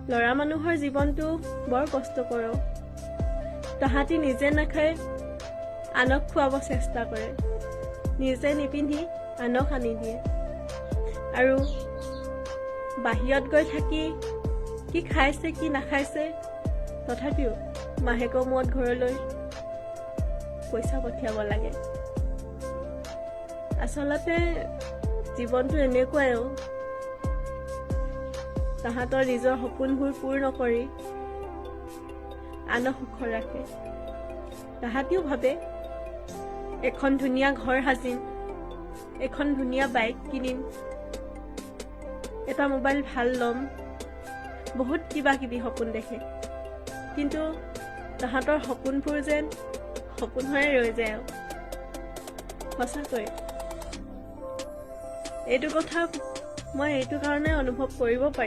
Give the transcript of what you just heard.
ল'ৰা মানুহৰ জীৱনটো বৰ কষ্টকৰ। তাহাঁতি নিজে নাখায় আনক খুৱাব চেষ্টা কৰে, নিজে নিপিন্ধি আনক আনি দিয়ে, আৰু বাহিৰত গৈ থাকি কি খাইছে কি নাখাইছে তথাপিও মাহেকৰ মূৰত ঘৰলৈ পইচা পঠিয়াব লাগে। আচলতে জীৱনটো এনেকুৱাই। তাহাঁতৰ নিজৰ সপোনবোৰ পূৰ্ণ কৰি আনক সুখত ৰাখে। তাহাঁতিও ভাবে এখন ধুনীয়া ঘৰ সাজিম, এখন ধুনীয়া বাইক কিনিম, এটা মোবাইল ভাল ল'ম, বহুত কিবা কিবি সপোন দেখে। কিন্তু তাহাঁতৰ সপোনবোৰ যেন সপোন হৈয়ে ৰৈ যায়। সঁচাকৈ এইটো কথা মই এইটো কাৰণে অনুভৱ কৰিব পাৰিম।